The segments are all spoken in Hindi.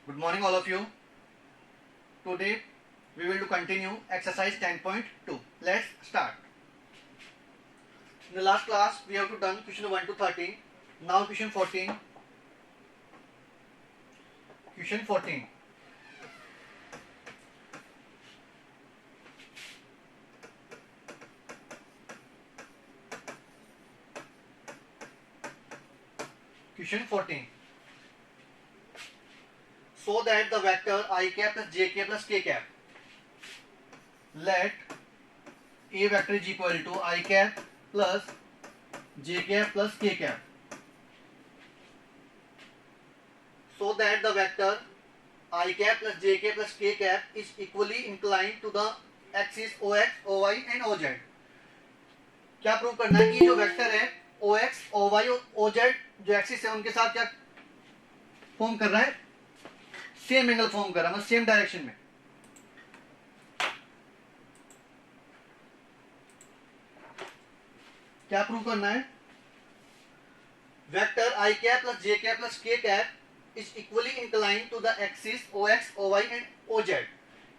Good morning all of you. Today we will continue exercise 10.2. Let's start. In the last class we have done question 1 to 13. Now question 14. Question 14. Question 14. So that the vector I cap plus j cap plus k cap, let A vector is equal to I cap plus j cap plus k cap. So that the vector I cap plus j cap plus k cap is equally inclined to the axis OX, OY and OZ. क्या प्रूव करना है कि जो वेक्टर है OX, OY और OZ जो एक्सिस है उनके साथ क्या फॉर्म कर रहा है, सेम एंगल फॉर्म कर रहा है, मतलब सेम डायरेक्शन में. क्या प्रूव करना है? Vector I cap plus J cap plus K cap is equally inclined to the axis OX, OY and OZ.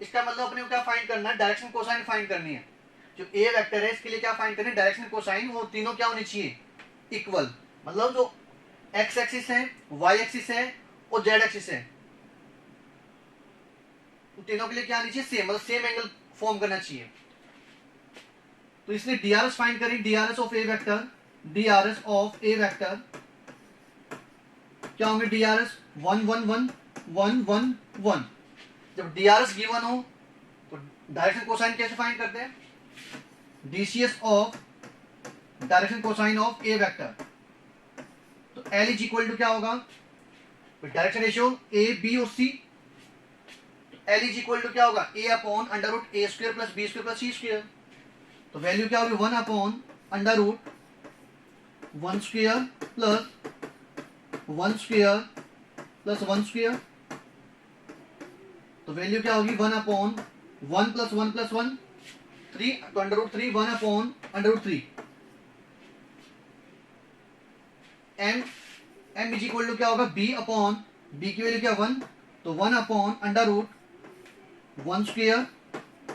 इसका मतलब अपने को क्या फाइंड करना है? डायरेक्शन कोसाइन फाइंड करनी है. जो ए वेक्टर है इसके लिए क्या फाइंड करना है? Direction cosine. वो तीनों क्या होनी चाहिए? इक्वल. मतलब जो एक्स एक्सिस है, वाई एक्सिस है और जेड एक्सिस है, तो तीनों के लिए क्या आनी चाहिए? सेम, मतलब सेम एंगल फॉर्म करना चाहिए. तो इसलिए डीआरएस फाइंड करें. DRS of A vector, DRS of A vector क्या होंगे? डीआरएस 1 1 1 1 1 1. जब डीआरएस गिवन हो तो डायरेक्शन कोसाइन कैसे फाइंड करते हैं? DCS of direction cosine of A vector. तो एल इज इक्वल टू क्या होगा? डायरेक्शन रेशियो ए बी और C. L is equal to क्या होगा? A upon under root A square plus B square plus C square. तो वैल्यू क्या होगी? 1 upon under root 1 square plus 1 square plus 1 square. तो वैल्यू क्या होगी? 1 अपॉन 1 प्लस 1 प्लस 1 3. तो under root 3 1 upon under root 3. M is equal to क्या होगा? बी अपॉन बी की वैल्यू क्या? 1. तो 1 upon under root 1 square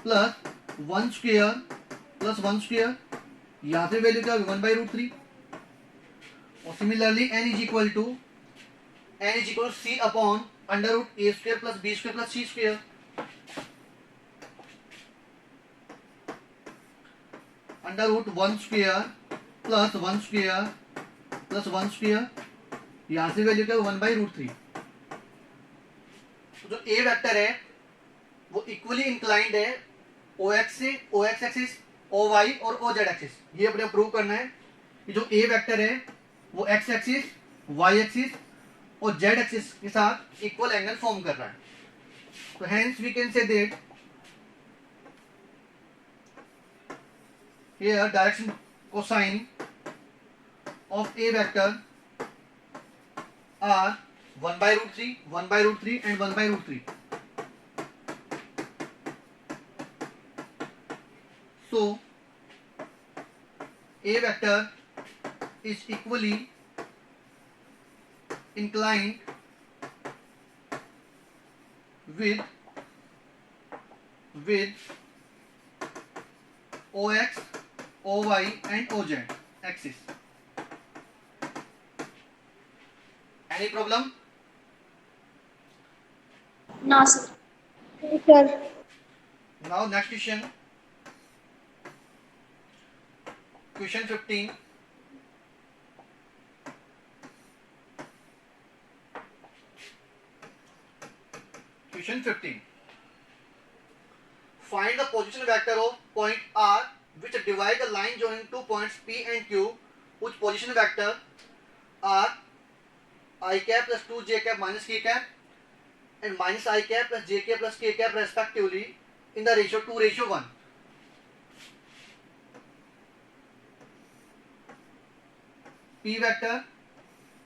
plus 1 square plus 1 square. यहां से वैल्यू क्या होगी? 1 बाई रूट 3. और similarly N is equal to C upon under root A square plus B square plus C square. Under root 1 square plus 1 square plus 1 square. यहां से वैल्यू क्या? 1 बाई रूट 3. तो जो ए वेक्टर है वो इक्वली इंक्लाइंड है OX से, OX एक्सिस, OY और OZ एक्सिस. ये अपने प्रूव करना है कि जो ए वेक्टर है वो X एक्सिस, Y एक्सिस और Z एक्सिस के साथ इक्वल एंगल फॉर्म कर रहा है. तो hence we can say that here direction cosine of a vector are 1 by root 3, 1 by root 3 and 1 by root 3. So a vector is equally inclined with OX, OY and OZ axis. Any problem? No, sir. Yes, sir. Now next question. Question 15. Question 15. Find the position vector of point R which divide the line joining two points P and Q, whose position vector are I cap plus 2 j cap minus k cap and minus I cap plus j cap plus k cap respectively in the ratio 2:1. P vector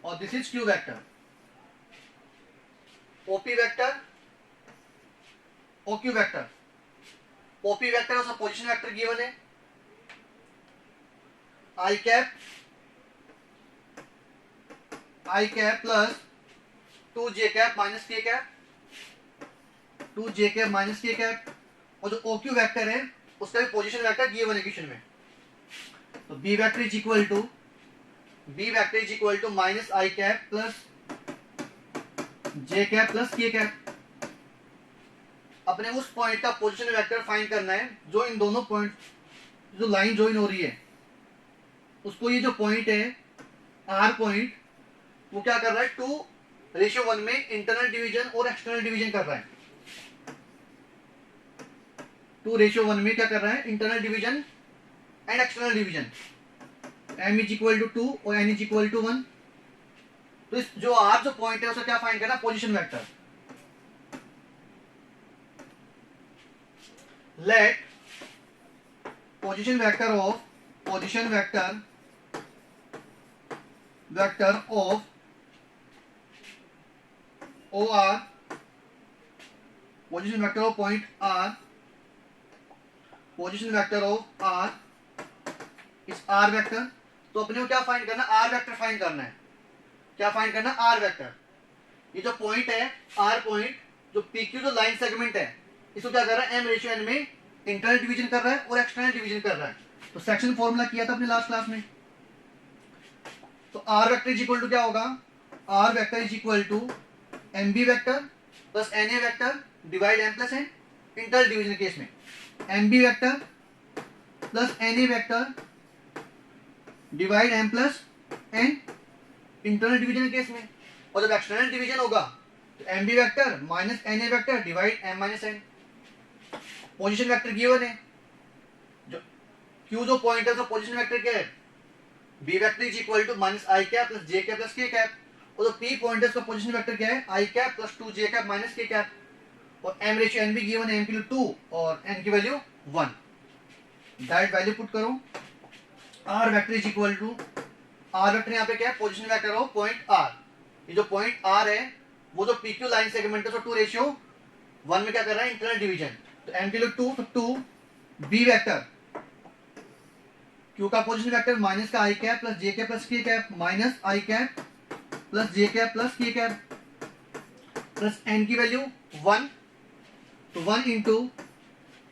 or this is Q vector. OP vector, OQ vector. OP vector उसका पोजीशन वेक्टर गिवन है I cap plus 2 j cap minus k cap two J cap minus K cap, और जो ओ क्यू वैक्टर है उसका भी पोजीशन वैक्टर गिवन है क्वेश्चन में। तो B vector is equal to minus I cap plus J cap plus K cap. अपने उस पॉइंट का पोजीशन वेक्टर फाइंड करना है जो इन दोनों पॉइंट, जो लाइन ज्वाइन हो रही है उसको, ये जो पॉइंट है आर पॉइंट, वो क्या कर रहा है 2:1 में इंटरनल डिवीजन और एक्सटर्नल डिवीजन कर रहा है। 2:1 में क्या कर रहा है, internal division and external division. m is equal to 2 और n इज इक्वल टू 1। तो इस जो आर जो पॉइंट है उसका क्या फाइंड करना, position vector. Let position vector of O R, position vector of point R, position vector of R is R vector. तो अपने को क्या फाइंड करना, आर वेक्टर फाइंड करना है। क्या फाइंड करना, आर वेक्टर। ये जो पॉइंट है आर पॉइंट, जो पीक्यू जो लाइन सेगमेंट है, इसको क्या कर रहा है m/n में इंटरनल डिवीजन कर रहा है और एक्सटर्नल डिवीजन कर रहा है। तो सेक्शन फॉर्मूला किया था अपने लास्ट क्लास में। तो R vector is equal to क्या होगा, R vector is equal to mb vector plus na vector divide m plus n। Internal division case में mb vector plus na vector divide m plus n internal division case में। और जब एक्सटर्नल डिवीजन होगा तो mb vector minus na vector divide m minus n। Position vector given है, जो q जो पॉइंट है उसका पोजीशन वेक्टर क्या है, b vector is equal to minus I cap plus J cap plus K cap. और जो p पॉइंट है उसका पोजीशन वेक्टर क्या है, आई cap plus 2 J cap minus K cap. और m/n भी गिवन है, m की वैल्यू 2 और n की वैल्यू 1। डायरेक्ट वैल्यू पुट करो, r vector is equal to, r vector यहाँ पे क्या है, position vector of point r। ये जो पॉइंट r है वो जो pq लाइन सेगमेंट है तो 2:1 में क्या कर रहा है, इंटरनल डिवीजन। तो m की वैल्यू 2, तो 2 b वेक्टर, q का पोजीशन वेक्टर माइनस का आई cap plus J cap plus K cap, minus I cap plus J cap plus K cap plus n की वैल्यू 1। तो 1 into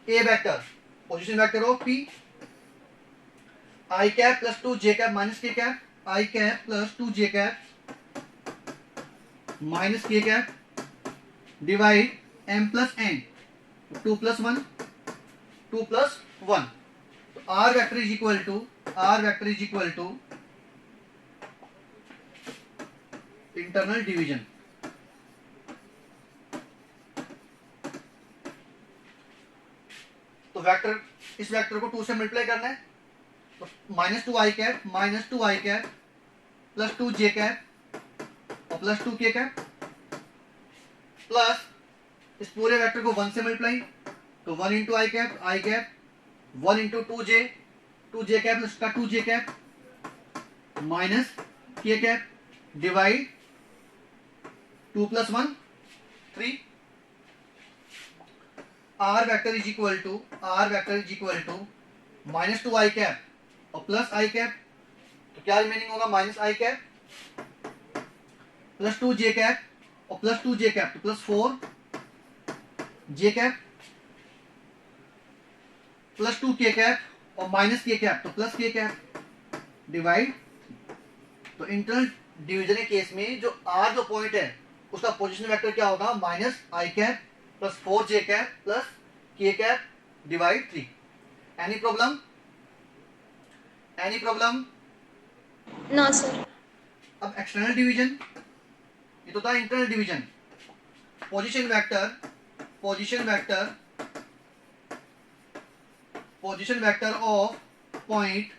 a vector, position vector of p, I cap plus 2 J cap minus K cap, I cap plus 2 J cap minus K cap divide m plus n। 2 plus 1, 2 plus 1। तो r vector is equal to internal division. तो वेक्टर, इस वेक्टर को 2 से मल्टीप्लाई करना है। तो -2 I cap plus 2 J cap और प्लस 2 के कैप, प्लस इस पूरे वेक्टर को 1 से मल्टीप्लाई। तो 1 into I cap 1 into 2 J cap plus का 2 J cap minus K cap divide 2 plus 1 3। r vector is equal to -2 I cap और प्लस आई कैप। तो क्या रिमेनिंग होगा, minus I cap plus 2 J cap और प्लस 2 जे कैप, तो plus 4 J cap plus 2 K cap और माइनस के कैप, तो प्लस के कैप डिवाइड। तो इंटरनल डिवीजन के केस में जो r जो पॉइंट है उसका पोजीशन वेक्टर क्या होगा, minus I cap plus 4 J cap plus K cap divide 3। Any problem? No sir. अब एक्सटर्नल डिवीजन, ये तो था internal division. Position vector of point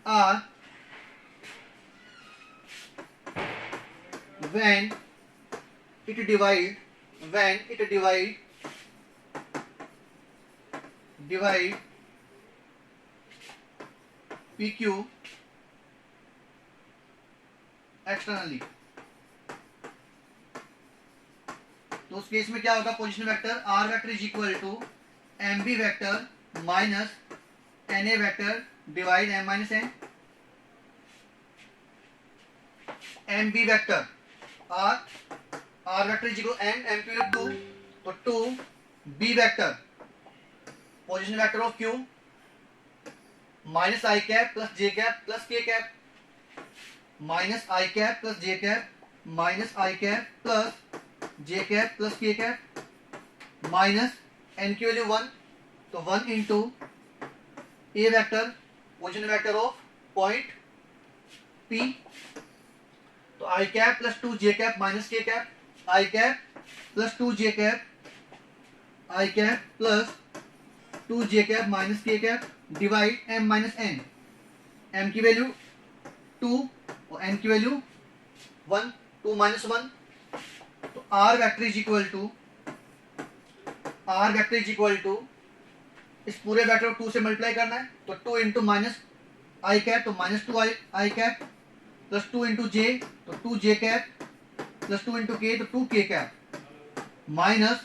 r when it divide PQ externally। तो उस केस में क्या होगा, position vector r vector is equal to mb vector minus na vector divide m minus n। mb vector R vector is equal M, M की वैल्यू 2, तो 2 B vector position vector of Q minus I cap plus J cap plus K cap, minus I cap plus J cap minus I cap plus J cap plus K cap minus N की वैल्यू 1, तो 1 into A vector position vector of point P, तो I cap plus 2 J cap minus K cap, I cap plus 2 J cap I cap plus 2 J cap minus K cap divide M minus N, M की वैल्यू 2 और एन की वैल्यू 1, 2 माइनस 1, तो R vector is equal to इस पूरे वेक्टर को 2 से मल्टीप्लाई करना है, तो 2 इंटू माइनस आई कैप, तो minus 2 I cap plus 2 into जे, तो 2 जे कैप प्लस 2 इंटू के, तो 2 के कैप माइनस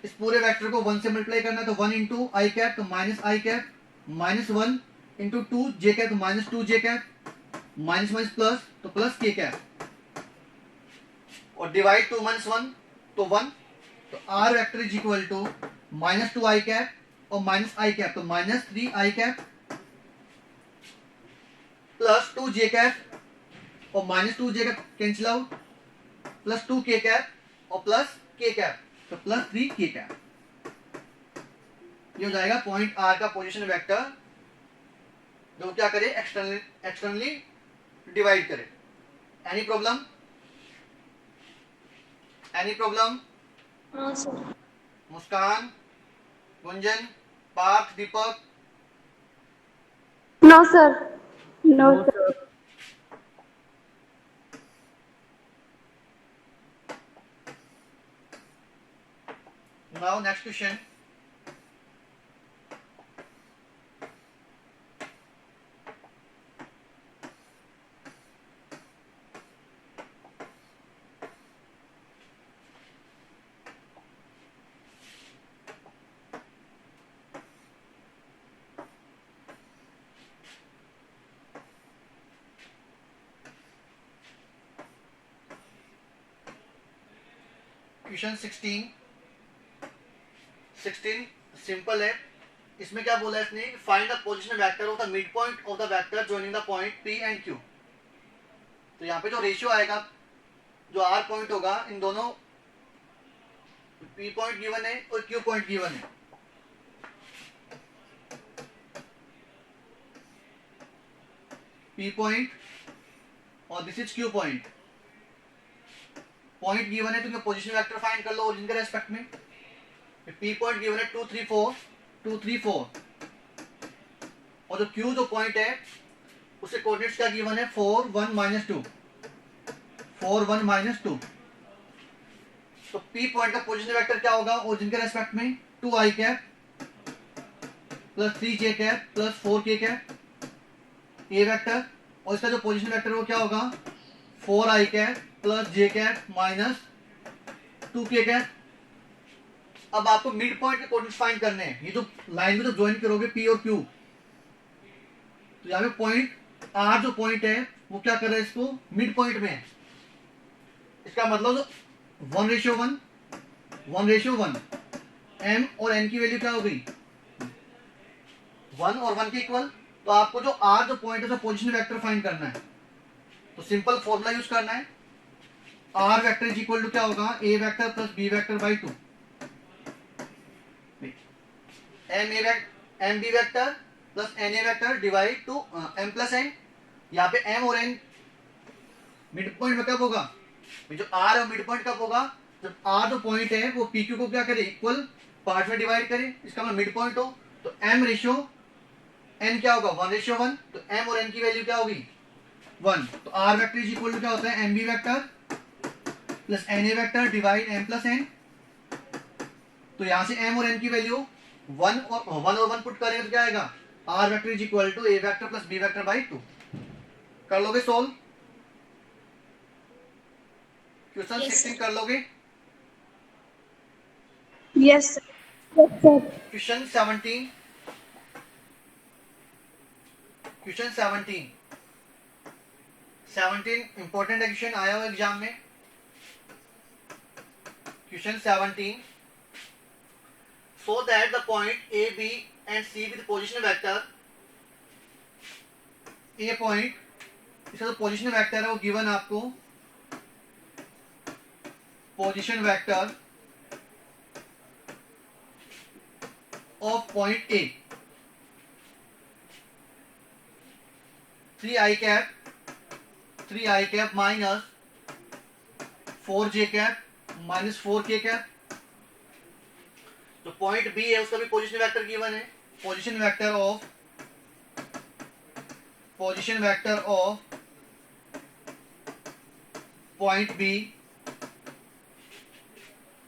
इस पूरे वेक्टर को 1 से मल्टीप्लाई करना है, तो 1 इंटू आई कैप, तो minus I cap minus 1 into 2 J cap, तो minus 2 J cap minus minus plus, तो प्लस के कैप और डिवाइड 2 माइनस 1, तो 1, तो R vector is equal to minus 2 I cap और माइनस आई कैप, तो minus 3 I cap plus 2 J cap और minus 2 J cap cancel out plus 2 K cap और प्लस के कैप, तो प्लस 3 के कैप। ये हो जाएगा पॉइंट आर का पोजीशन वेक्टर जो क्या करे एक्सटर्नली डिवाइड करे। Any problem? हाँ sir. Muskan, Gunjan, Parth, Deepak? No sir. No no sir. Sir. Now next question. Question 16 simple है। इसमें क्या बोला है इसने, find the position vector of the mid point of the vector joining the point P and Q. तो यहाँ पे जो रेशियो आएगा, जो आर पॉइंट होगा, इन दोनों पी पॉइंट गिवन है और क्यू पॉइंट गिवन है। पी पॉइंट और this is Q point. Point given है तो पोजीशन वेक्टर फाइंड कर लो ओरिजिन के रेस्पेक्ट में। पी पॉइंट गिवन है 2 3 4 2 3 4 और जो क्यू जो पॉइंट है उसके कोऑर्डिनेट्स क्या गिवन है 4 1 माइनस 2 4 1 माइनस 2। तो पी पॉइंट का पोजीशन वेक्टर क्या होगा ओरिजिन के रेस्पेक्ट में 2 I cap plus 3 J cap plus 4 के कैप ए वेक्टर, और इसका जो पोजीशन वेक्टर वो क्या होगा 4 आई cap plus J cap minus 2 K cap. अब आपको मिड पॉइंट के कोऑर्डिनेट्स फाइंड करने हैं। ये जो लाइन में जो ज्वाइन करोगे पी और क्यू, तो यहाँ पे पॉइंट आर जो पॉइंट है वो क्या कर रहा है, इसको मिड पॉइंट में है। इसका मतलब जो 1:1 एम और एन की वैल्यू क्या हो गई 1 और 1 के इक्वल। तो आपको जो आर जो पॉइंट है उसका पोजीशन वेक्टर फाइंड करना है, तो सिंपल फॉर्मूला यूज करना है। R vector is equal to क्या होगा A vector plus B vector by 2, M B vector plus N A vector divide two M plus N. यहाँ पे एम और एन मिड पॉइंट में कब होगा, जो आर है मिड पॉइंट कब होगा जब आर जो पॉइंट है वो पी क्यू को क्या करे इक्वल पार्ट में डिवाइड करे, इसका मतलब मिड पॉइंट हो। तो एम रेशियो एन क्या होगा 1:1, तो एम और एन की वैल्यू क्या होगी 1। तो R vector is equal to क्या होता है M B vector plus N A vector divide M plus N. तो यहां से एम और एन की वैल्यू 1 और 1 पुट करेंगे तो क्या आएगा R vector is equal to A vector plus B vector by 2। कर लोगे सोल्व? क्वेश्चन 16 कर लोगे? Yes sir. Question 17 important question आया हुआ एग्जाम में। Question 17. So that the point A, B and C with position vector, A point इसका जो पोजीशन वेक्टर है वो गिवन आपको position vector of point A 3i cap minus 4j cap minus 4k cap। तो पॉइंट B है उसका भी पोजीशन वेक्टर गिवन है, position vector of point B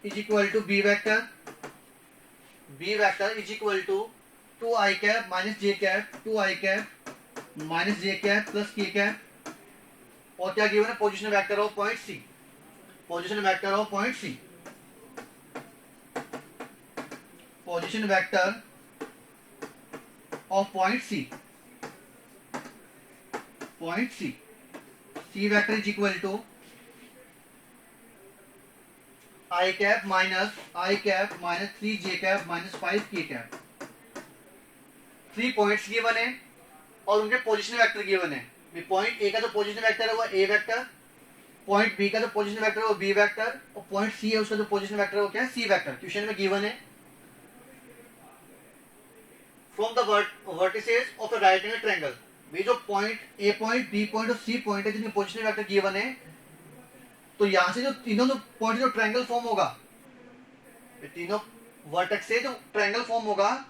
is equal to B vector is equal to 2i cap minus j cap 2i cap minus j cap plus k cap। और क्या गिवन है? Position vector of point C, position vector of point C, position vector of point C, C vector is equal to i cap minus 3j cap माइनस 5k cap। 3 पॉइंट्स गिवन है और उनके पोजीशन वेक्टर गिवन है। पॉइंट A का जो पोजीशन वेक्टर है वो A वेक्टर, पॉइंट B का जो पोजीशन वेक्टर है वो B वेक्टर, और पॉइंट C है उसका जो पोजीशन वेक्टर है वो क्या है? C vector. क्वेश्चन में गिवन है from the vertices of the right angle triangle. ये जो point A point, B point और C पॉइंट है जिनके पोजीशन वेक्टर गिवन है, तो यहां से जो तीनों जो पॉइंट जो ट्रायंगल फॉर्म होगा, तीनों वर्टेक्स से जो ट्रायंगल फॉर्म होगा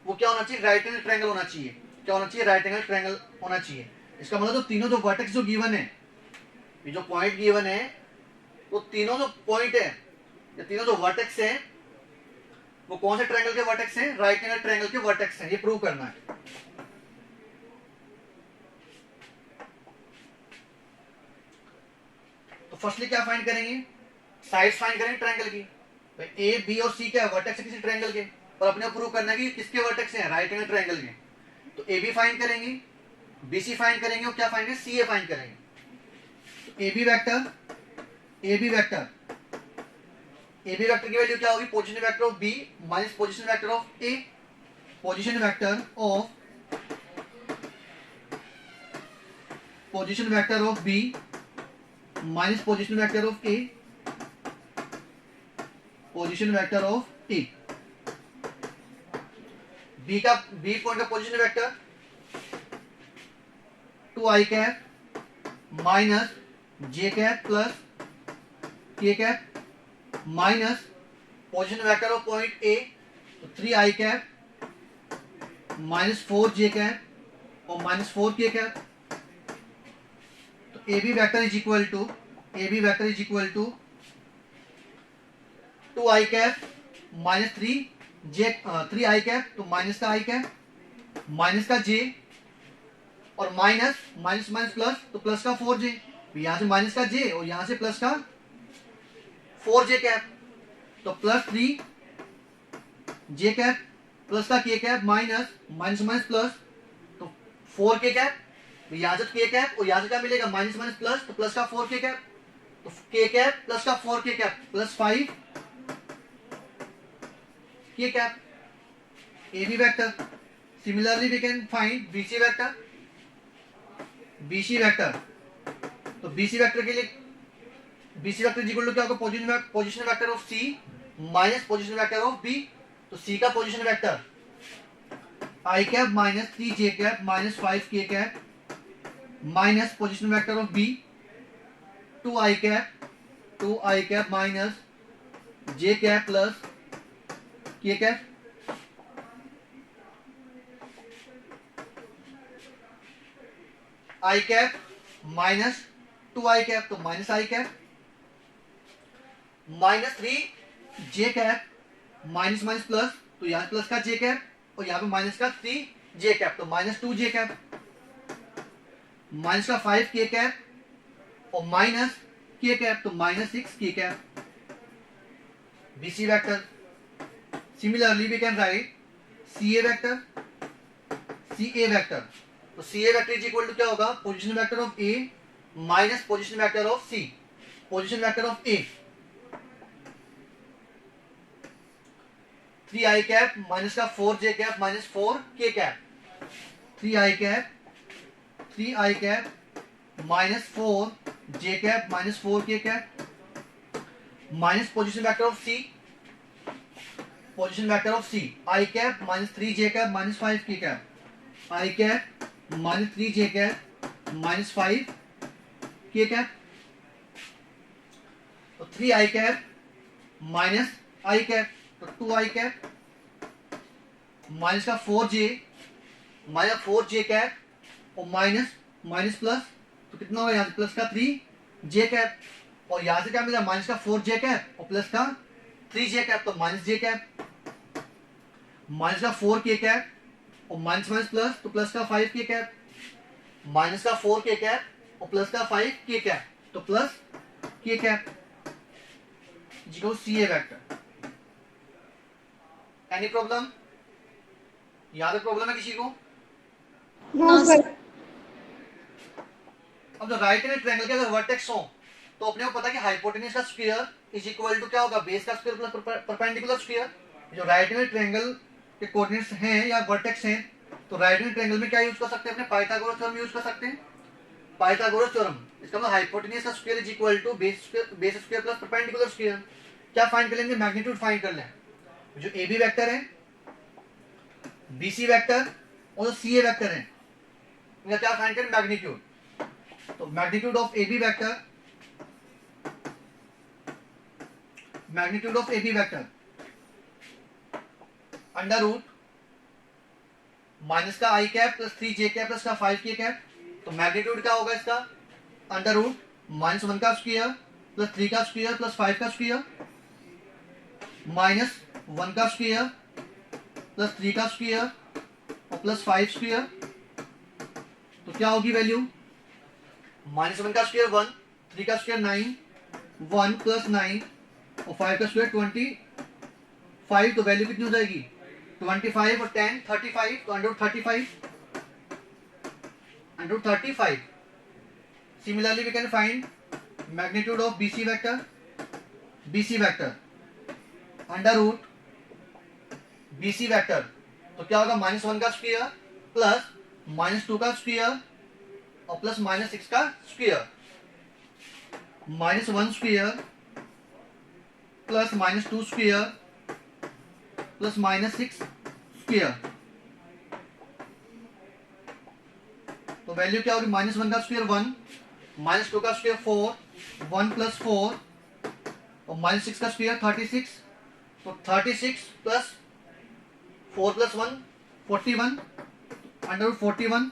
वो क्या होना चाहिए? राइट एंगल ट्रायंगल होना चाहिए। क्या होना चाहिए? राइट एंगल ट्रायंगल होना चाहिए। इसका मतलब जो तीनों जो वर्टेक्स जो गिवन है, ये जो पॉइंट गिवन है, तो तीनों जो पॉइंट है या तीनों जो वर्टेक्स है वो कौन से ट्रायंगल के वर्टेक्स हैं? राइट एंगल ट्रायंगल के वर्टेक्स हैं। ये प्रूव करना है। तो फर्स्टली क्या फाइंड करेंगे? साइड्स फाइंड करेंगे ट्रायंगल की। ए, बी और सी क्या है? वर्टेक्स है किसी ट्रायंगल के, और अपने प्रूव करना है कि किसके वर्टेक्स हैं? राइट एंगल ट्रायंगल के। तो ए बी फाइंड करेंगे, बी सी फाइंड करेंगे, और क्या फाइंड करेंगे? सी ए फाइंड करेंगे। तो ए बी वेक्टर की वैल्यू क्या होगी? Position vector of B minus position vector of A, position vector of B minus position vector of A, position vector of A. B point का position vector 2i cap minus j cap plus k cap minus position vector of point A 3i cap minus 4j cap और माइनस 4k कैप। तो AB vector is equal to 2i cap minus 3i cap, तो माइनस का i कैप माइनस का j और माइनस प्लस, तो प्लस का 4j। यहां से माइनस का j और यहां से प्लस का 4j कैप, तो प्लस 3j कैप प्लस का k कैप माइनस प्लस, तो 4k कैप। यहां से k कैप और यहां से क्या मिलेगा? माइनस प्लस, तो प्लस का 4k कैप, तो k कैप प्लस का 4k cap plus 5k cap. AB vector. Similarly we can find BC vector. तो BC वेक्टर के लिए BC वेक्टर इक्वल टू क्या होगा? Position vector of C minus position vector of B। तो C का position vector i cap minus 3j cap minus 5k cap minus position vector of B 2i cap minus j cap plus k cap. i cap minus 2i cap, तो minus i cap minus 3j cap minus plus, तो यहां प्लस का j कैप और यहां पे माइनस का 3j कैप, तो माइनस 2j कैप माइनस का 5k कैप और माइनस k कैप, तो minus 6k cap. BC vector. Similarly we can write CA vector. तो CA vector is equal to क्या होगा? Position vector of A minus position vector of C, position vector of A 3i cap minus का 4j cap minus 4k cap, 3i cap minus 4j cap minus 4k cap minus position vector of c, position vector of c i cap minus 3j cap minus 5k cap, i cap minus 3j cap minus 5k cap, तो 3i cap minus i cap, तो 2i कैप माइनस का 4j माइनस 4j कैप और माइनस माइनस प्लस, तो कितना होगा यहाँ से प्लस का 3j कैप, और यहाँ से क्या मिला माइनस का 4j कैप और प्लस का 3j कैप, तो माइनस j कैप, माइनस का 4k कैप और माइनस माइनस प्लस, तो प्लस का 5k कैप, माइनस का 4k कैप और प्लस का 5k कैप, तो प्लस k कैप जिसको CA वेक्टर। Any problem? यहाँ तक प्रॉब्लम है किसी को? No, sir. अब जो राइट हैंड ट्रायंगल के अगर वर्टेक्स हो तो अपने को पता है कि हाइपोटेन्यूज का स्क्वायर इज इक्वल टू क्या होगा, बेस का स्क्वायर प्लस परपेंडिकुलर स्क्वायर। जो राइट हैंड ट्रायंगल के कोऑर्डिनेट्स हैं या वर्टेक्स हैं तो राइट हैंड ट्रायंगल में क्या यूज कर सकते हैं, अपने पाइथागोरस थ्योरम यूज कर सकते हैं, पाइथागोरस थ्योरम। इसका मतलब हाइपोटेन्यूज का square is equal to base square plus perpendicular square. क्या फाइंड कर लेंगे, मैग्नीट्यूड फाइंड कर लें। जो AB वेक्टर है, BC वेक्टर और जो CA वेक्टर है इनका क्या फाइंड करें, मैग्नीट्यूड। तो magnitude of AB vector, magnitude of AB vector under root minus का I cap plus 3j cap plus का 5k कैप, तो मैग्नीट्यूड क्या होगा इसका, अंडर रूट माइनस 1 का स्क्वायर प्लस 3 का स्क्वायर प्लस 5 का स्क्वायर माइनस 1 का स्क्वायर प्लस 3 का स्क्वायर और प्लस 5 स्क्वायर, तो क्या होगी वैल्यू, माइनस 1 का स्क्वायर 1, 3 का स्क्वायर 9, 1 प्लस 9 और 5 का स्क्वायर 25, तो वैल्यू कितनी हो जाएगी 25 और 10 35, तो under 35। Similarly we can find magnitude of BC vector under root BC vector, तो क्या होगा माइनस 1 का स्क्वायर प्लस माइनस 2 का स्क्वायर और प्लस माइनस 6 का square, minus 1 square plus minus 2 square plus minus 6 square, तो वैल्यू क्या होगी, माइनस 1 का स्क्वायर 1, माइनस 2 का स्क्वायर 4, 1 प्लस 4 और माइनस 6 का स्क्वायर 36, तो 36 plus 4 plus 1 41 under root 41।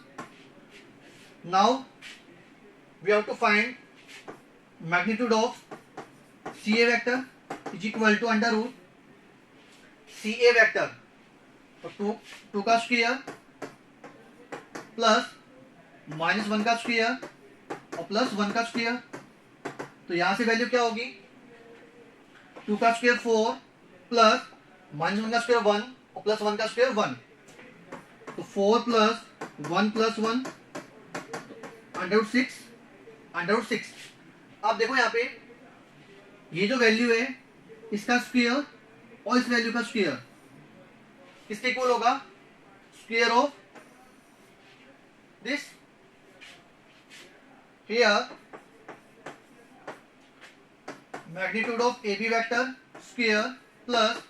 Now we have to find magnitude of CA vector is equal to under root CA vector, तो 2 का स्क्वायर प्लस माइनस 1 का स्क्वायर और प्लस 1 का स्क्वायर, तो यहां से वैल्यू क्या होगी, 2 का स्क्वायर 4 प्लस माइनस 1 का स्क्वायर 1 और प्लस 1 का स्क्वायर 1, तो 4 प्लस 1 अंडर रूट 6। अब देखो यहाँ पे ये जो वैल्यू है इसका स्क्वायर और इस वैल्यू का स्क्वायर किसके इक्वल होगा, square of this. Here magnitude of AB vector square plus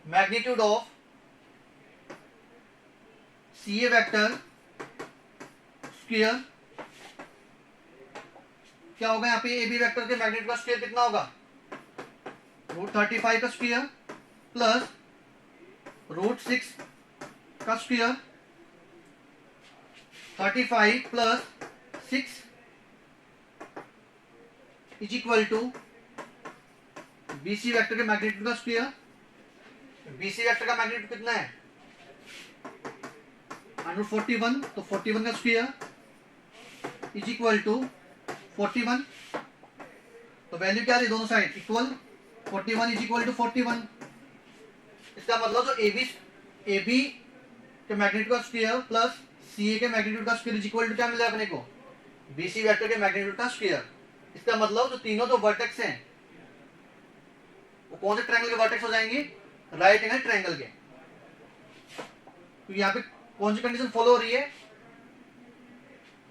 magnitude of CA vector square, क्या होगा यहाँ पे AB वेक्टर के मैग्नीट्यूड का स्क्वायर कितना होगा, रूट 35 का स्क्वायर प्लस रूट 6 का square, 35 plus 6 is equal to BC vector के मैग्नीट्यूड का स्क्वायर। BC वेक्टर का मैग्नीट्यूड कितना है, अंडर 41, तो 41 का स्क्वायर इज इक्वल टू 41, तो वैल्यू क्या थी दोनों side equal, 41 is equal to 41। इसका मतलब जो AB के मैग्नीट्यूड का स्क्वायर प्लस CA के मैग्नीट्यूड का स्क्वायर इज इक्वल टू क्या मिला अपने को, BC वेक्टर के मैग्नीट्यूड का स्क्वायर। इसका मतलब जो तीनों जो वर्टेक्स हैं वो कौन से ट्रायंगल के वर्टेक्स हो जाएंगे, राइट एंगल ट्रायंगल के। तो यहाँ पे कौन सी कंडीशन फॉलो हो रही है?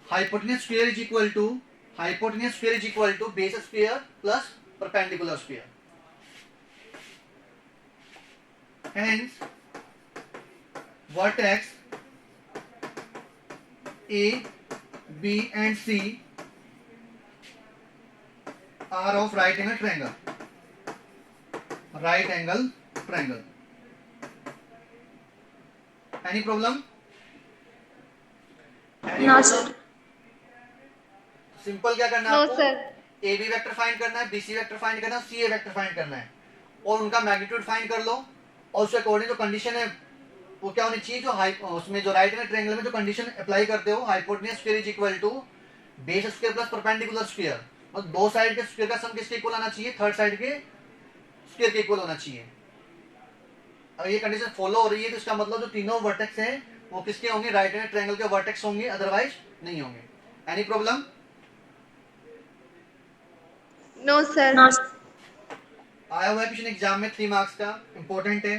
Hypotenuse square is equal to base square plus perpendicular square. Hence, vertex A, B and C are of right angle triangle. Right angle triangle. Any problem? Any No, problem? sir. Simple क्या करना है No, आपको? sir. A B vector find करना है, बी सी वेक्टर फाइंड करना है, सी ए वेक्टर फाइंड करना है और उनका मैग्नीट्यूड फाइंड कर लो और उसके अकॉर्डिंग जो कंडीशन है वो क्या होनी चाहिए, जो उसमें जो राइट एंगल ट्रायंगल में जो कंडीशन अप्लाई करते हो, hypotenuse square is equal to base square plus perpendicular square, मतलब दो साइड के स्क्वायर का सम किसके इक्वल आना चाहिए? थर्ड साइड के स्क्वायर के इक्वल होना चाहिए। अब ये कंडीशन फॉलो हो रही है तो इसका मतलब जो तीनों वर्टेक्स हैं वो किसके होंगे? राइट एंगल ट्रायंगल के वर्टेक्स होंगे, अदरवाइज नहीं होंगे। Any problem? No, sir. आया हुआ है क्वेश्चन एग्जाम में 3 मार्क्स का, इंपॉर्टेंट है।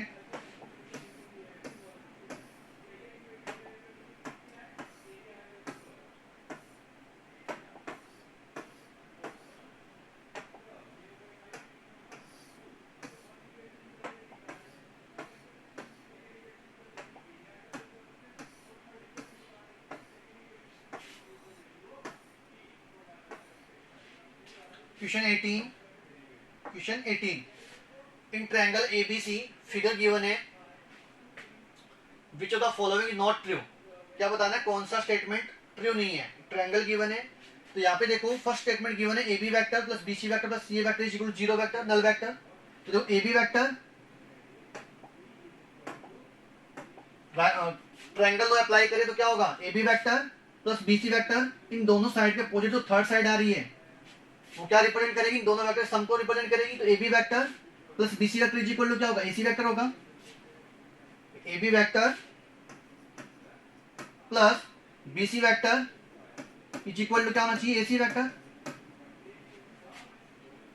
Question 18 in triangle ABC figure given है, which of the following is not true. क्या बताना है कौन सा स्टेटमेंट ट्रू नहीं है? ट्रायंगल गिवन है तो यहाँ पे देखो फर्स्ट स्टेटमेंट गिवन है A B vector plus B C vector plus C A vector is equal to 0 vector, null vector. तो देखो A B vector triangle law apply करें तो क्या होगा? A B vector plus B C vector, इन दोनों साइड के अपोजिट जो थर्ड साइड आ रही है वो क्या रिप्रेजेंट करेगी? इन दोनों वेक्टर सम को रिप्रेजेंट करेगी। तो A B vector plus B C vector is equal to क्या होगा? ए सी वेक्टर होगा। A B vector plus B C vector is equal to क्या होना चाहिए? A C vector.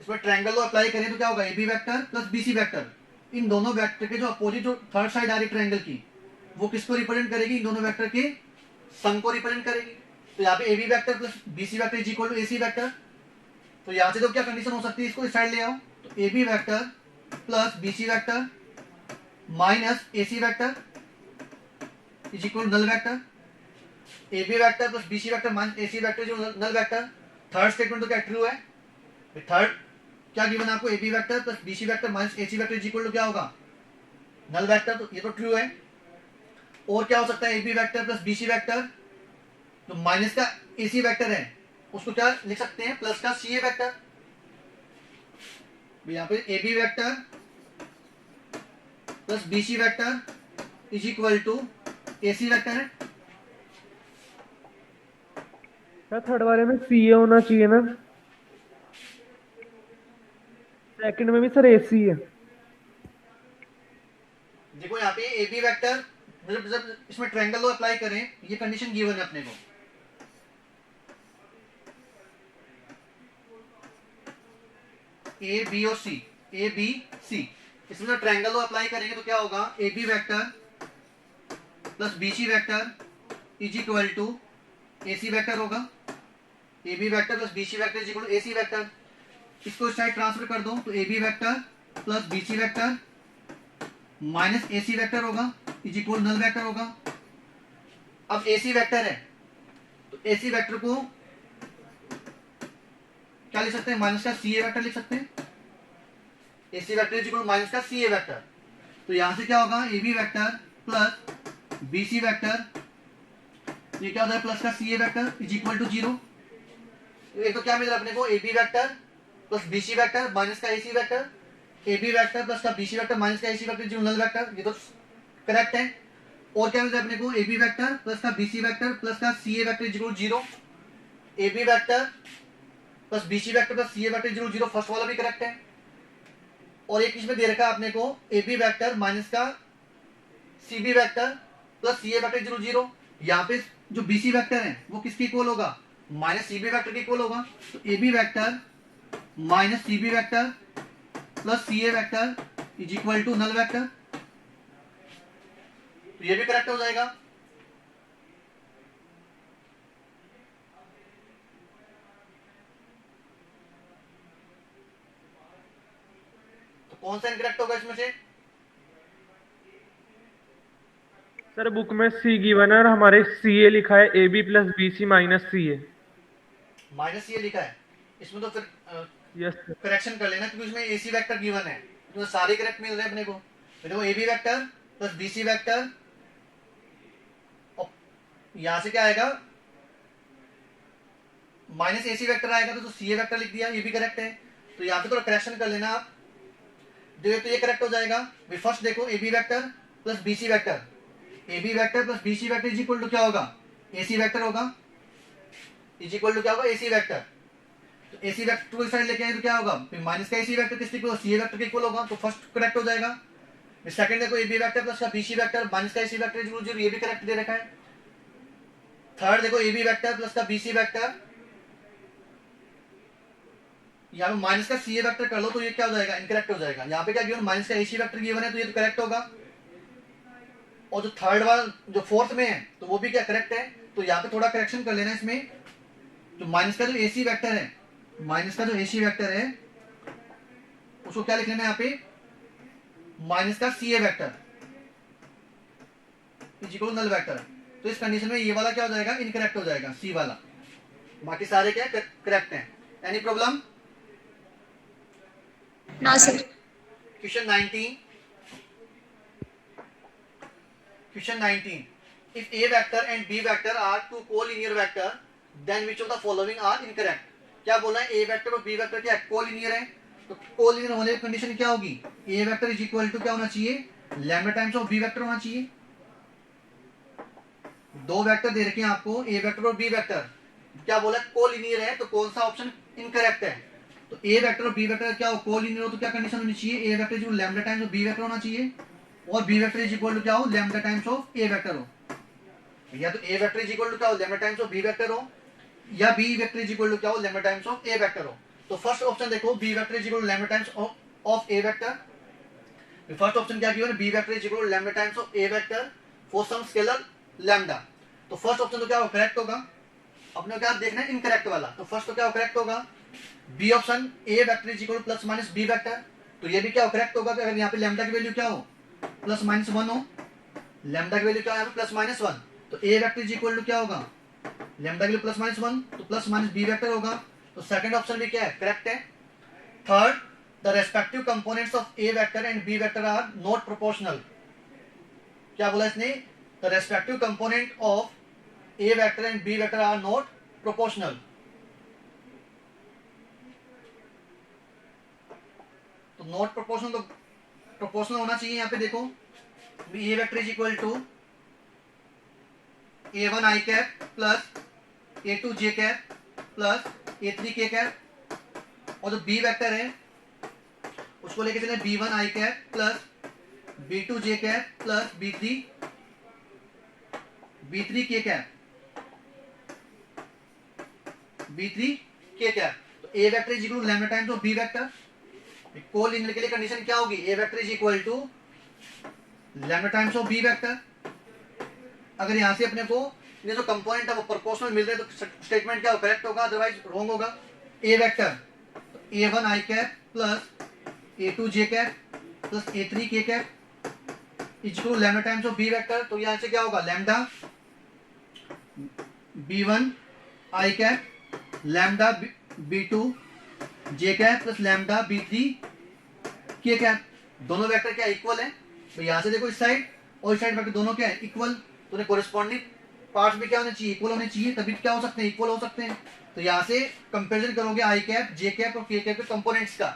इसमें ट्रायंगल लो अप्लाई करें तो क्या होगा? A B vector plus B C vector, इन दोनों वेक्टर के जो अपोजिट जो थर्ड साइड आ रही ट्रायंगल की वो किसको रिप्रेजेंट करेगी? इन दोनों वेक्टर के सम को रिप्रेजेंट करेगी। तो यहाँ पे A B vector plus B C vector is equal to A C vector. तो यहाँ से तो क्या कंडीशन हो सकती है? इसको इस साइड ले आओ तो A B vector plus B C vector minus A C vector is equal to null vector. A B vector plus B C vector minus A C vector जो नल वेक्टर। थर्ड स्टेटमेंट तो क्या ट्रू है? थर्ड क्या गिवन आपको? A B vector plus B C vector minus A C vector is equal to क्या होगा? Null vector. तो ये तो ट्रू है। और क्या हो सकता है? A B vector plus B C vector तो माइनस का ए सी वेक्टर है उसको क्या लिख सकते हैं? प्लस का सी ए वेक्टर। यहाँ पे A B vector plus B C vector is equal to A C vector है। थर्ड वाले में सी ए होना चाहिए ना, सेकंड में भी सर एसी है। देखो यहाँ पे ए बी वेक्टर जब इसमें ट्रायंगल लो अप्लाई करें ये कंडीशन गिवन है अपने को, ए बी और सी, ए बी सी, इसमें जो ट्रायंगल लो अप्लाई करेंगे तो क्या होगा? A B vector plus B C vector is equal to A C vector होगा। A B vector plus B C vector is equal to A C vector. इसको इस साइड ट्रांसफर कर दो तो A B vector plus B C vector minus A C vector होगा इज इक्वल नल वेक्टर होगा। अब ए सी वेक्टर है तो ए सी वेक्टर को क्या लिख सकते हैं? माइनस का सी ए वेक्टर लिख सकते हैं। A C vector is equal minus का सी ए वेक्टर। तो यहां से क्या होगा? A B vector plus B C vector, ये क्या होता है? प्लस का C A vector is equal to 0। एक तो क्या मिल रहा है अपने को? A B vector plus B C vector minus का A C vector, A B vector plus का बी सी वेक्टर माइनस का ए सी वेक्टर जो नल वेक्टर, ये तो करेक्ट है। और क्या मिल रहा है अपने को? ए बी वेक्टर प्लस का बी सी वेक्टर प्लस का C A vector is equal to 0। A B vector plus B C vector plus C A vector is equal to 0, first वाला भी करेक्ट है। और एक इसमें दे रखा है अपने को ए बी वेक्टर माइनस का C B vector plus C A vector is equal to 0। यहाँ पे जो बी सी वेक्टर है वो किसके इक्वल होगा? माइनस सी बी वेक्टर के इक्वल होगा। तो A B vector minus C B vector plus C A vector is equal to null vector, तो ये भी करेक्ट हो जाएगा। तो कौन सा इनकरेक्ट होगा इसमें से? सर बुक में सी गिवन है और हमारे सी ए लिखा है A B plus B C minus C A. Minus ये लिखा है, इसमें तो फिर यस सर। करेक्शन कर लेना, क्योंकि इसमें एसी वेक्टर गिवन है, तो सारे करेक्ट मिल रहे हैं अपने को। देखो A B vector plus B C vector, यहां से क्या आएगा माइनस एसी वेक्टर आएगा, तो सी ए वेक्टर लिख दिया, ये भी करेक्ट है। तो यहाँ पे थोड़ा करेक्शन कर लेना आप, तो ये करेक्ट हो जाएगा। फर्स्ट देखो A B vector plus B C vector, A B vector plus B C vector is equal to क्या होगा, ए सी वेक्टर होगा, इज इक्वल टू क्या होगा, ए सी वेक्टर। तो ए सी वेक्टर को इस साइड लेके आए तो क्या होगा, माइनस का ए सी वेक्टर किसके इक्वल, सी ए वेक्टर के इक्वल होगा, तो फर्स्ट करेक्ट हो जाएगा। सेकंड देखो ए बी वेक्टर प्लस का बी सी वेक्टर माइनस का A C vector is equal to 0, ये भी करेक्ट दे रखा है। थर्ड देखो ए बी वेक्टर प्लस का बी सी वेक्टर, यहाँ पे माइनस का सी ए वेक्टर कर लो तो ये क्या हो जाएगा, इनकरेक्ट हो जाएगा। यहाँ पे क्या गिवन, माइनस का ए सी वेक्टर गिवन है, तो ये तो करेक्ट होगा। और जो थर्ड वाला जो फोर्थ में है तो वो भी क्या करेक्ट है। तो यहाँ पे थोड़ा करेक्शन कर लेना इसमें, तो माइनस का जो ए सी वेक्टर है, माइनस का जो ए सी वेक्टर है उसको क्या लिख लेना है यहाँ पे, माइनस का C A vector is equal null vector. तो इस कंडीशन में ये वाला क्या हो जाएगा, इनकरेक्ट हो जाएगा, सी वाला। बाकी सारे क्या करेक्ट हैं। Any problem? No, sir. Question 19. Question 19. If A vector and B vector are two collinear vector, then which of the following are incorrect? क्या बोला है, A vector और B vector क्या कोलिनियर है, तो कोलिनियर होने की कंडीशन क्या होगी, A vector is equal to क्या होना चाहिए, lambda times of B vector होना चाहिए। दो वेक्टर दे रखे हैं आपको, A vector और B vector, क्या बोला कोलिनियर है, तो कौन सा ऑप्शन इनकरेक्ट है। तो ए वेक्टर और बी वेक्टर क्या हो, कोलिनियर हो, तो क्या कंडीशन होनी चाहिए, A vector is equal lambda times of B vector होना चाहिए, और B vector is equal to क्या हो, lambda times of A vector हो। या तो A vector is equal to क्या हो, lambda times of B vector हो, या B vector is equal to क्या हो, lambda times of A vector हो। तो फर्स्ट ऑप्शन देखो, B vector is equal to lambda times of A vector. First option क्या किया, B vector is equal to lambda times of A vector for some scalar lambda. तो फर्स्ट ऑप्शन तो क्या हो, करेक्ट होगा। अपने क्या देखना है, इनकरेक्ट वाला, तो फर्स्ट तो क्या हो, करेक्ट होगा। B option A vector is equal plus minus B vector, तो ये भी क्या हो, करेक्ट होगा। अगर यहाँ पे लैम्डा की वैल्यू क्या हो, प्लस माइनस 1 हो, लैम्डा की वैल्यू क्या है प्लस माइनस 1, तो A vector is equal to क्या होगा, लैम्डा की वैल्यू प्लस माइनस 1, तो प्लस माइनस बी वेक्टर होगा। तो सेकंड ऑप्शन भी क्या है, करेक्ट है। Third, the respective components of A vector and B vector are not proportional. क्या बोला इसने, the respective component of A vector and B vector are not proportional. तो नॉट प्रोपोर्शनल, तो प्रोपोर्शनल होना चाहिए। यहाँ पे देखो, A vector is equal to a1 i cap plus a2 j cap plus a3 k cap, और जो b वेक्टर है उसको लेके चले b1 i cap plus b2 j cap plus b3 k cap, b3 k cap. तो a vector is equal to lambda times of b vector. Collinear के लिए कंडीशन क्या होगी, A vector is equal to lambda times of B vector. अगर यहां से अपने को ये जो कंपोनेंट है वो प्रोपोर्शनल मिल रहे हैं तो स्टेटमेंट क्या हो, करेक्ट होगा, अदरवाइज रॉन्ग होगा। A vector a1 i cap plus a2 j cap plus a3 k cap is equal to lambda times of B vector. तो यहां से क्या होगा, lambda b1 i cap lambda b2 j cap plus lambda b3 k cap. दोनों वेक्टर क्या इक्वल है, तो यहां से देखो इस साइड और इस साइड वेक्टर दोनों क्या है, इक्वल। तो कोरिस्पॉन्डिंग पार्ट्स भी क्या होने चाहिए, इक्वल होने चाहिए, तभी क्या हो सकते हैं, इक्वल हो सकते हैं। तो यहाँ से कंपेरिजन करोगे आई कैप जे कैप और के कैप के कंपोनेंट्स का,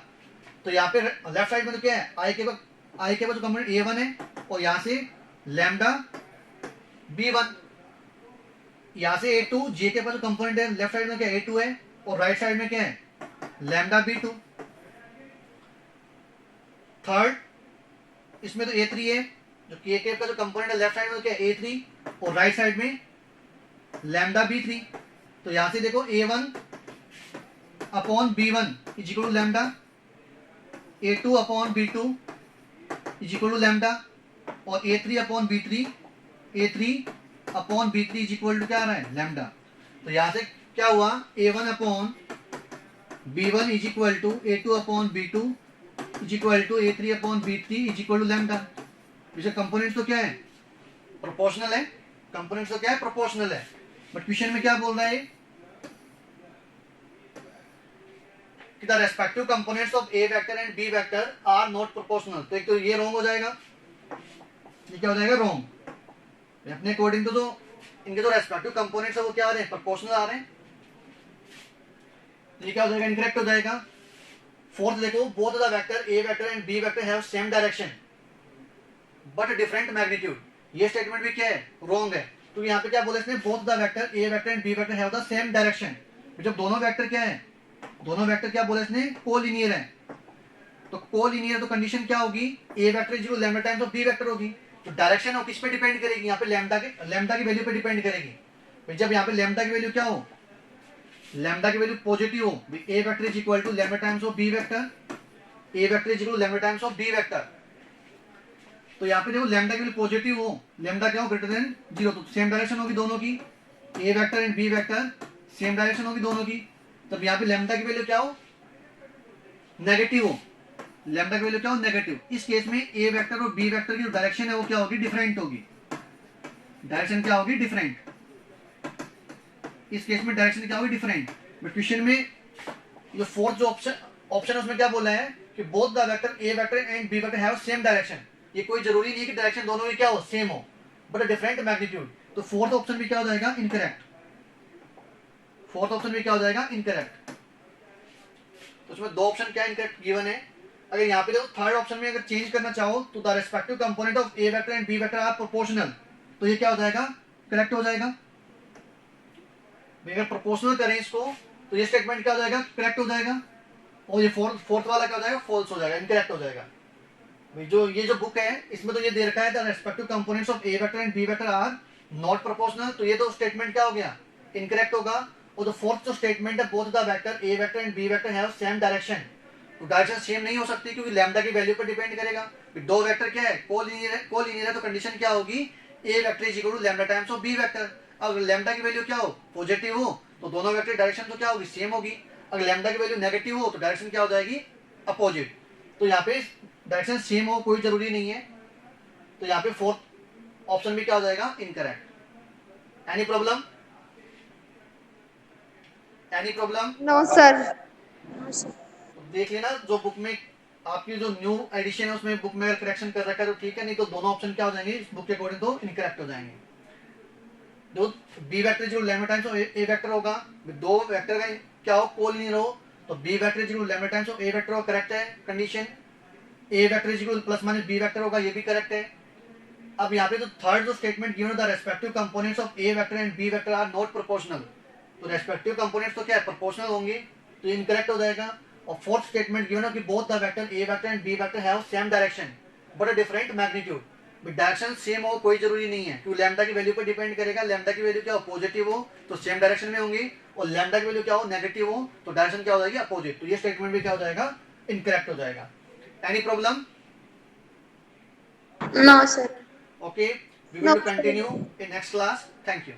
तो यहाँ पे लेफ्ट साइड में तो क्या है, आई के जो कंपोनेंट a1 है, और यहाँ से लैम्डा b1, यहाँ से a2 जे के पास जो कंपोनेंट है लेफ्ट साइड में क्या a2 है, और राइट साइड में क्या है लैम्डा b2। थर्ड, इसमें तो a3 है, जो के कैप का जो कंपोनेंट है लेफ्ट साइड में तो क्या है a3, और राइट साइड में लैम्डा b3। तो यहां से देखो a1 upon b1 is equal to lambda, a2 upon b2 is equal to lambda, और A3 upon B3 is equal to क्या आ रहा है, लैम्डा। तो यहां से क्या हुआ, A1 upon B1 is equal to A2 upon B2 is equal to A3 upon B3 is equal to lambda. इसका कंपोनेंट तो क्या है, प्रोपोर्शनल है, कंपोनेंट तो क्या है, प्रोपोर्शनल है। बट क्वेश्चन में क्या बोल रहा है कि the respective components of A vector and B vector are not proportional. तो एक तो ये रॉन्ग हो जाएगा, ये क्या हो जाएगा, रॉन्ग। अपने अकॉर्डिंग तो इनके जो रेस्पेक्टिव कंपोनेंट्स है वो क्या आ रहे हैं, प्रोपोर्शनल आ रहे हैं। ये क्या हो जाएगा, इनकरेक्ट हो जाएगा। फोर्थ देखो, both the vector A vector and B vector have same direction but different magnitude. ये स्टेटमेंट भी क्या है, रॉन्ग है। तो यहाँ पे क्या बोले इसने, both the vector A vector and B vector have the same direction. जब दोनों वेक्टर क्या है, दोनों वेक्टर क्या बोले इसने, कोलिनियर है। तो कोलिनियर तो कंडीशन क्या होगी, A vector is lambda times of B vector होगी। तो डायरेक्शन किस पे डिपेंड करेगी, यहाँ पे लैम्डा की वैल्यू पे डिपेंड करेगी। जब यहाँ पे लैम्डा की वैल्यू क्या हो, लैम्डा की वैल्यू पॉजिटिव हो, A vector is equal to lambda times of B vector, A vector is equal to lambda times of B vector. तो यहाँ पे देखो लैम्डा की वैल्यू पॉजिटिव हो, लैम्डा क्या हो, ग्रेटर देन 0, तो सेम डायरेक्शन होगी दोनों की। A vector and B vector same direction होगी दोनों की। तब यहाँ पे लैम्डा की वैल्यू क्या हो, नेगेटिव हो, लैम्डा की वैल्यू क्या हो, नेगेटिव। इस केस में A वेक्टर और B वेक्टर की जो डायरेक्शन है वो क्या होगी, डिफरेंट होगी। डायरेक्शन क्या होगी, डिफरेंट। इस केस में डायरेक्शन क्या होगी, डिफरेंट। बट क्वेश्चन में जो फोर्थ जो ऑप्शन उसमें क्या बोला है कि both the vector A vector and B vector have same direction. ये कोई जरूरी नहीं है कि डायरेक्शन दोनों की क्या हो, सेम हो, बट डिफरेंट मैग्नीट्यूड। तो फोर्थ ऑप्शन भी क्या हो जाएगा, इनकरेक्ट। फोर्थ ऑप्शन भी क्या हो जाएगा, इनकरेक्ट। तो उसमें दो ऑप्शन क्या इनकरेक्ट गिवन है। अगर यहाँ पे देखो थर्ड ऑप्शन में अगर चेंज करना चाहो तो the respective component of A vector and B vector are proportional, तो ये क्या हो जाएगा, करेक्ट हो जाएगा। अगर प्रोपोर्शनल करें इसको तो ये स्टेटमेंट क्या हो जाएगा, करेक्ट हो जाएगा। और ये फोर्थ वाला क्या हो जाएगा, फॉल्स हो जाएगा, इनकरेक्ट हो जाएगा। जो ये जो बुक है इसमें तो ये दे रखा है the respective components of A vector and B vector are not proportional, तो ये तो स्टेटमेंट क्या हो गया, इनकरेक्ट होगा। और जो फोर्थ जो स्टेटमेंट है both the vector A vector and B vector have same direction, तो डायरेक्शन सेम नहीं हो सकती क्योंकि लैम्डा की वैल्यू पर डिपेंड करेगा। दो वेक्टर क्या है, कोलिनियर है, तो कंडीशन क्या होगी, A vector is equal to lambda times of B vector. अगर लैम्डा की वैल्यू क्या हो, पॉजिटिव हो, तो दोनों वेक्टर डायरेक्शन तो क्या होगी, सेम होगी। अगर लैम्डा की वैल्यू नेगेटिव हो तो डायरेक्शन क्या हो जाएगी, अपोजिट। तो यहाँ पे डायरेक्शन सेम हो कोई जरूरी नहीं है, तो यहाँ पे फोर्थ ऑप्शन भी क्या हो जाएगा, incorrect. Any problem, any problem? No, sir. देख लेना जो बुक में आपकी जो न्यू एडिशन है उसमें बुक में अगर करेक्शन कर रखा है तो ठीक है, नहीं तो दोनों ऑप्शन क्या हो जाएंगे इस बुक के अकॉर्डिंग तो इनकरेक्ट हो जाएंगे। जो बी वेक्टर जो lambda times of A vector होगा, दो वेक्टर का क्या हो, कोलिनियर हो, तो बी वेक्टर जो lambda times of A vector होगा, करेक्ट है condition. A vector equal plus minus B vector होगा, ये भी करेक्ट है। अब यहाँ पे जो थर्ड जो statement given the respective components of A vector and B vector are not proportional, तो रेस्पेक्टिव कंपोनेंट्स तो क्या है, प्रोपोर्शनल होंगे, तो इनकरेक्ट हो जाएगा। और फोर्थ स्टेटमेंट गिवन है कि both the vector A vector and B vector have same direction but a different magnitude. Direction same हो कोई जरूरी नहीं है क्योंकि लैम्डा की वैल्यू पर डिपेंड करेगा। लैम्डा की वैल्यू क्या हो, पॉजिटिव हो तो सेम डायरेक्शन में होंगी, और लैम्डा की वैल्यू क्या हो, नेगेटिव हो तो डायरेक्शन क्या हो जाएगी, अपोजिट। तो ये स्टेटमेंट भी क्या हो जाएगा, इनकरेक्ट हो जाएगा। Any problem? No, sir. Okay, we will continue in next class. Thank you.